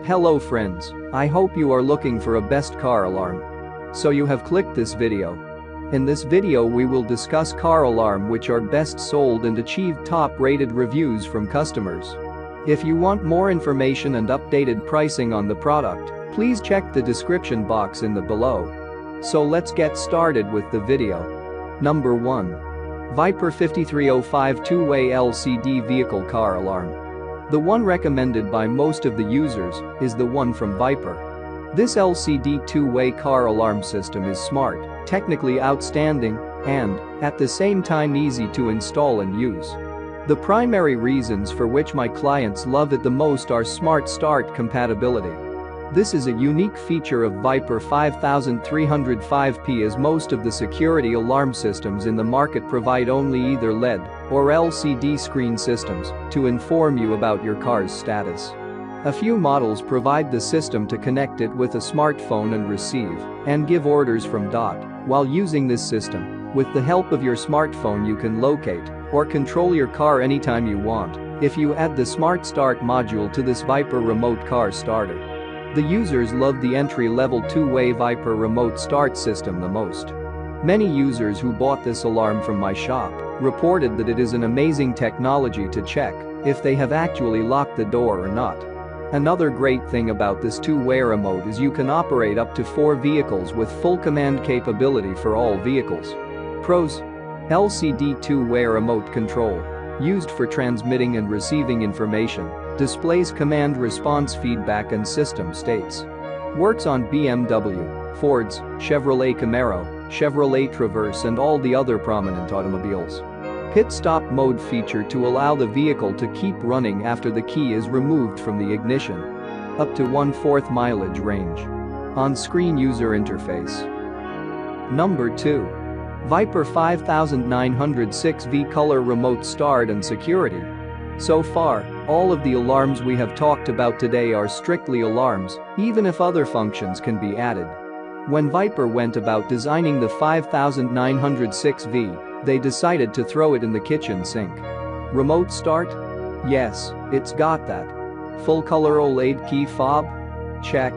Hello friends, I hope you are looking for a best car alarm. So you have clicked this video. In this video we will discuss car alarm which are best sold and achieve top rated reviews from customers. If you want more information and updated pricing on the product, please check the description box in the below. So let's get started with the video. Number 1. Viper 5305 Two-Way LCD Vehicle Car Alarm. The one recommended by most of the users is the one from Viper. This LCD two-way car alarm system is smart, technically outstanding, and, at the same time, easy to install and use. The primary reasons for which my clients love it the most are Smart Start compatibility. This is a unique feature of Viper 5305P, as most of the security alarm systems in the market provide only either LED or LCD screen systems to inform you about your car's status. A few models provide the system to connect it with a smartphone and receive and give orders from dot. While using this system, with the help of your smartphone you can locate or control your car anytime you want if you add the Smart Start module to this Viper remote car starter. The users love the entry-level two-way Viper remote start system the most. Many users who bought this alarm from my shop reported that it is an amazing technology to check if they have actually locked the door or not. Another great thing about this two-way remote is you can operate up to 4 vehicles with full command capability for all vehicles. Pros: LCD two-way remote control, used for transmitting and receiving information, displays command response feedback and system states. Works on BMW, Ford's, Chevrolet Camaro, Chevrolet Traverse and all the other prominent automobiles. Pit stop mode feature to allow the vehicle to keep running after the key is removed from the ignition. Up to 1/4 mileage range. On-screen user interface. Number 2. Viper 5906V Color Remote Start and Security. So far, all of the alarms we have talked about today are strictly alarms, even if other functions can be added. When Viper went about designing the 5906V, they decided to throw it in the kitchen sink. Remote start? Yes, it's got that. Full color OLED key fob? Check.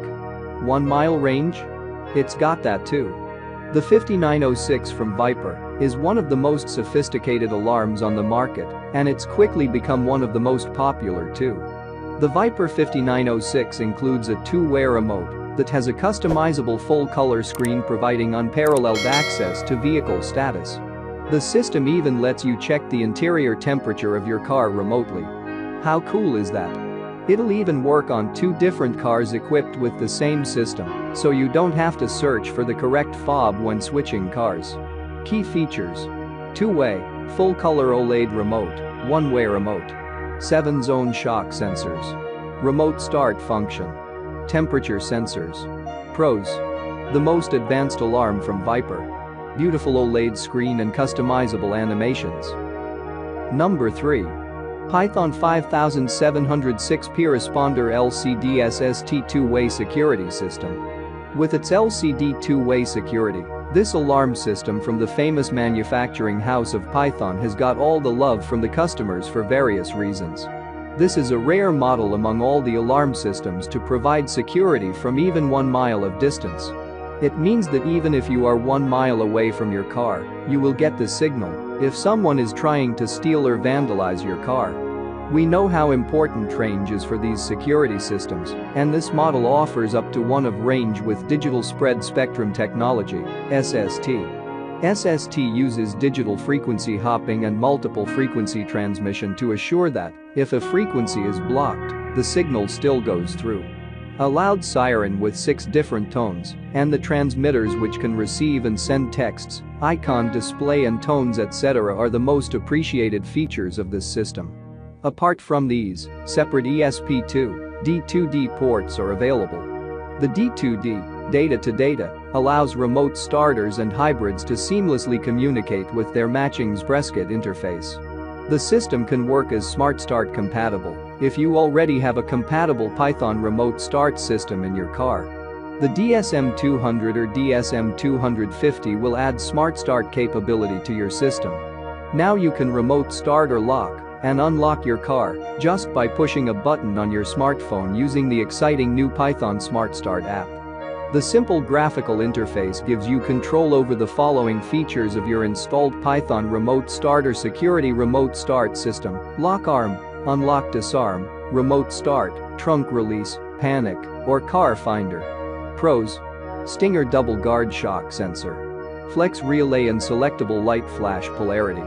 1 mile range? It's got that too. The 5906 from Viper is one of the most sophisticated alarms on the market, and it's quickly become one of the most popular too. The Viper 5906 includes a two-way remote that has a customizable full-color screen providing unparalleled access to vehicle status. The system even lets you check the interior temperature of your car remotely. How cool is that? It'll even work on 2 different cars equipped with the same system, so you don't have to search for the correct fob when switching cars. Key features: two-way, full-color OLED remote, one-way remote, 7-zone shock sensors, remote start function, temperature sensors. Pros: the most advanced alarm from Viper. Beautiful OLED screen and customizable animations. Number 3. Python 5706P Responder LCD SST two-way security system. With its LCD two-way security, this alarm system from the famous manufacturing house of Python has got all the love from the customers for various reasons. This is a rare model among all the alarm systems to provide security from even 1 mile of distance. It means that even if you are 1 mile away from your car, you will get the signal if someone is trying to steal or vandalize your car. We know how important range is for these security systems, and this model offers up to 1 of range with digital spread spectrum technology, SST. SST uses digital frequency hopping and multiple frequency transmission to assure that, if a frequency is blocked, the signal still goes through. A loud siren with 6 different tones, and the transmitters which can receive and send texts, icon display and tones etc. are the most appreciated features of this system. Apart from these, separate ESP2, D2D ports are available. The D2D, data-to-data, allows remote starters and hybrids to seamlessly communicate with their matching Xpresskit interface. The system can work as Smart Start compatible if you already have a compatible Python remote start system in your car. The DSM200 or DSM250 will add Smart Start capability to your system. Now you can remote start or lock and unlock your car just by pushing a button on your smartphone using the exciting new Python Smart Start app. The simple graphical interface gives you control over the following features of your installed Python Remote Start or Security Remote Start system: lock arm, unlock disarm, remote start, trunk release, panic, or car finder. Pros: Stinger double guard shock sensor, flex relay and selectable light flash polarity,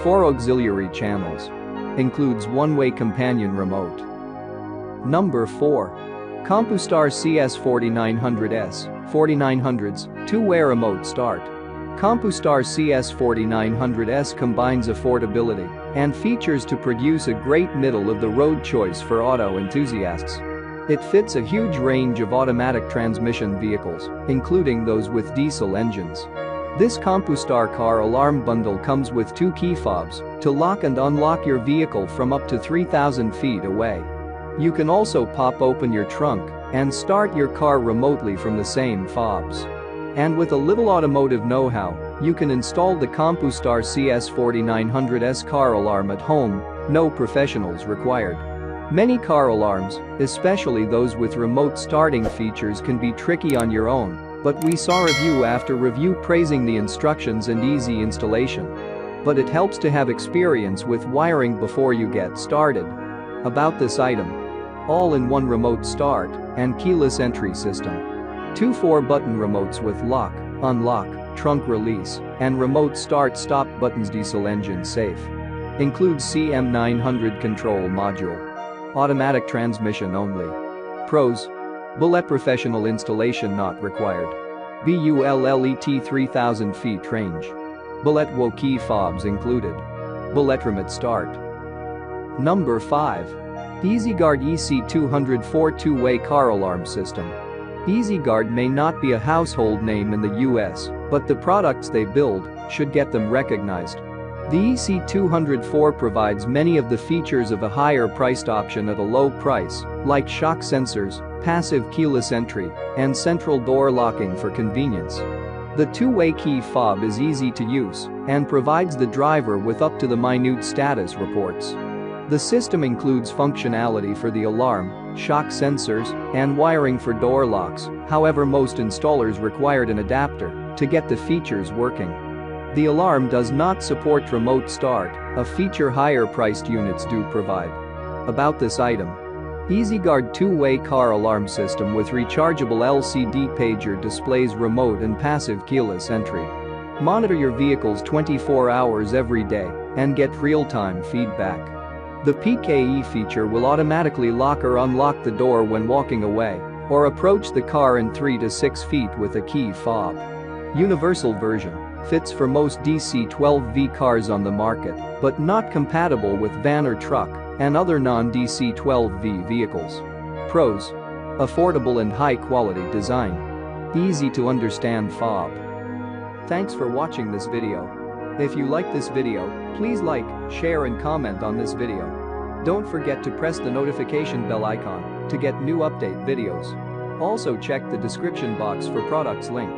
4 auxiliary channels, includes one-way companion remote. Number 4. CompuStar CS4900S, 4900s, two-way remote start. CompuStar CS4900S combines affordability and features to produce a great middle-of-the-road choice for auto enthusiasts. It fits a huge range of automatic transmission vehicles, including those with diesel engines. This CompuStar car alarm bundle comes with 2 key fobs to lock and unlock your vehicle from up to 3,000 feet away. You can also pop open your trunk and start your car remotely from the same fobs. And with a little automotive know-how, you can install the CompuStar CS4900S car alarm at home, no professionals required. Many car alarms, especially those with remote starting features, can be tricky on your own, but we saw review after review praising the instructions and easy installation. But it helps to have experience with wiring before you get started. About this item: all-in-one remote start and keyless entry system. 2 4-button remotes with lock, unlock, trunk release, and remote start-stop buttons. Diesel engine safe. Includes CM900 control module. Automatic transmission only. Pros: Bullet professional installation not required. BULLET 3000 feet range. Bullet WO key fobs included. Bullet remote start. Number 5. EasyGuard EC204 two-way car alarm system. EasyGuard may not be a household name in the US, but the products they build should get them recognized. The EC204 provides many of the features of a higher-priced option at a low price, like shock sensors, passive keyless entry, and central door locking for convenience. The two-way key fob is easy to use and provides the driver with up-to-the-minute status reports. The system includes functionality for the alarm, shock sensors, and wiring for door locks. However, most installers required an adapter to get the features working. The alarm does not support remote start, a feature higher-priced units do provide. About this item: EasyGuard two-way car alarm system with rechargeable LCD pager displays remote and passive keyless entry. Monitor your vehicles 24 hours every day and get real-time feedback. The PKE feature will automatically lock or unlock the door when walking away or approach the car in 3 to 6 feet with a key fob. Universal version. Fits for most DC-12V cars on the market, but not compatible with van or truck and other non-DC-12V vehicles. Pros: affordable and high-quality design. Easy to understand fob. Thanks for watching this video. If you like this video, please like, share and comment on this video. Don't forget to press the notification bell icon to get new update videos. Also check the description box for products link.